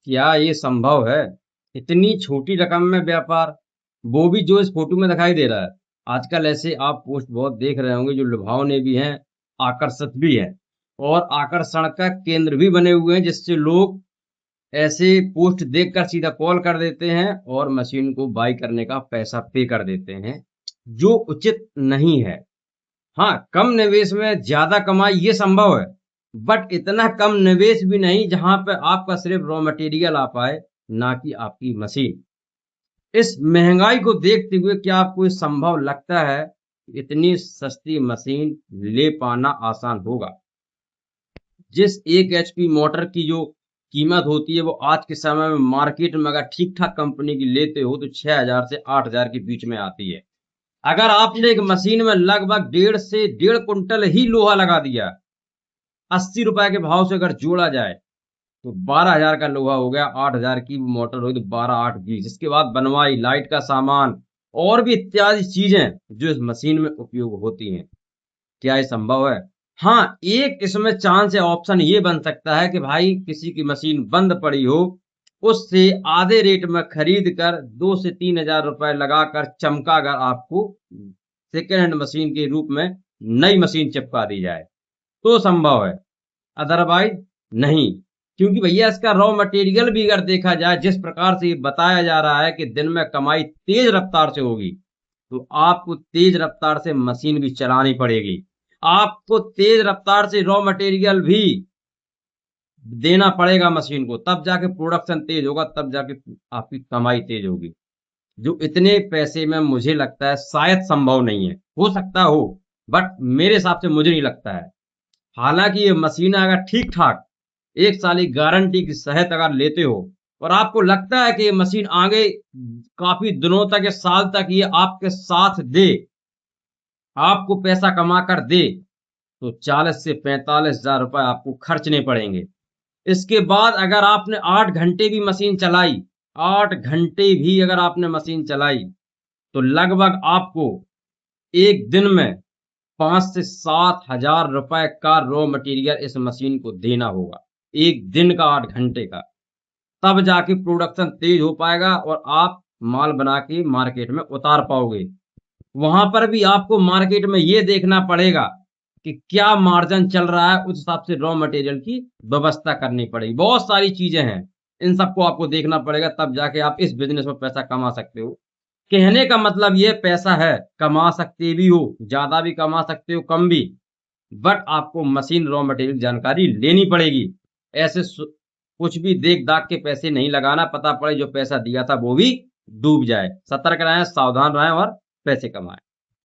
क्या ये संभव है? इतनी छोटी रकम में व्यापार, वो भी जो इस फोटो में दिखाई दे रहा है। आजकल ऐसे आप पोस्ट बहुत देख रहे होंगे जो लुभावने भी हैं, आकर्षक भी हैं और आकर्षण का केंद्र भी बने हुए हैं, जिससे लोग ऐसे पोस्ट देखकर सीधा कॉल कर देते हैं और मशीन को बाई करने का पैसा पे कर देते हैं, जो उचित नहीं है। हाँ, कम निवेश में ज़्यादा कमाई ये संभव है, बट इतना कम निवेश भी नहीं जहाँ पे आपका सिर्फ रॉ मटेरियल आ पाए, ना कि आपकी मशीन। इस महंगाई को देखते हुए क्या आपको ये संभव लगता है कि इतनी सस्ती मशीन ले पाना आसान होगा? जिस 1 एचपी मोटर की जो कीमत होती है वो आज के समय में मार्केट में अगर ठीक-ठाक कंपनी की लेते हो तो 6000 से 8000 के बीच में आती है। अगर आपने एक मशीन में लगभग 1.5 से 1.5 कुंटल ही लोहा लगा दिया, 80 रुपए के भाव से अगर जोड़ा जाए तो 12,000 का लोहा हो गया, 8,000 की मोटर हुई तो 12 8 20। इसके बाद बनवाई, लाइट का सामान और भी इत्यादि चीजें जो इस मशीन में उपयोग होती हैं। क्या ये संभव है? हाँ, एक इसमें चांस या ऑप्शन ये बन सकता है कि भाई किसी की मशीन बंद पड़ी हो, उससे आधे रेट में खरीद कर 2 से 3,000 रुपए लगाकर चमकाकर आपको सेकंड हैंड मशीन के रूप में नई मशीन चिपका दी जाए, तो संभव है। अदरवाइज नहीं, क्योंकि भैया इसका रॉ मटेरियल भी अगर देखा जाए, जिस प्रकार से ये बताया जा रहा है कि दिन में कमाई तेज रफ्तार से होगी, तो आपको तेज रफ्तार से मशीन भी चलानी पड़ेगी। आपको तेज रफ्तार से रॉ मटेरियल भी देना पड़ेगा मशीन को, तब जाके प्रोडक्शन तेज होगा, तब जाके आपकी कमाई तेज होगी। जो इतने पैसे में मुझे लगता है शायद संभव नहीं है। हो सकता हो, बट मेरे हिसाब से मुझे नहीं लगता है। हालाँकि ये मशीनें अगर ठीक-ठाक 1 साल की गारंटी के सहित अगर लेते हो और आपको लगता है कि ये मशीन आगे काफ़ी दिनों तक या साल तक ये आपके साथ दे, आपको पैसा कमा कर दे, तो 40 से 45,000 रुपए आपको खर्चने पड़ेंगे। इसके बाद अगर आपने 8 घंटे भी मशीन चलाई, 8 घंटे भी अगर आपने मशीन चलाई, तो लगभग आपको 1 दिन में 5 से 7,000 रुपए का रॉ मटेरियल इस मशीन को देना होगा। 1 दिन का 8 घंटे का। तब जाके प्रोडक्शन तेज हो पाएगा और आप माल बना के मार्केट में उतार पाओगे। वहाँ पर भी आपको मार्केट में ये देखना पड़ेगा कि क्या मार्जिन चल रहा है, उस हिसाब से रॉ मटेरियल की व्यवस्था करनी पड़ेगी। बहुत सारी चीज़ें हैं, इन सबको आपको देखना पड़ेगा, तब जाके आप इस बिज़नेस में पैसा कमा सकते हो। कहने का मतलब ये पैसा है, कमा सकते भी हो, ज़्यादा भी कमा सकते हो, कम भी, बट आपको मशीन रॉ मटेरियल जानकारी लेनी पड़ेगी। ऐसे कुछ भी देख-दाख के पैसे नहीं लगाना, पता पड़े जो पैसा दिया था वो भी डूब जाए। सतर्क रहें, सावधान रहें और पैसे कमाएँ।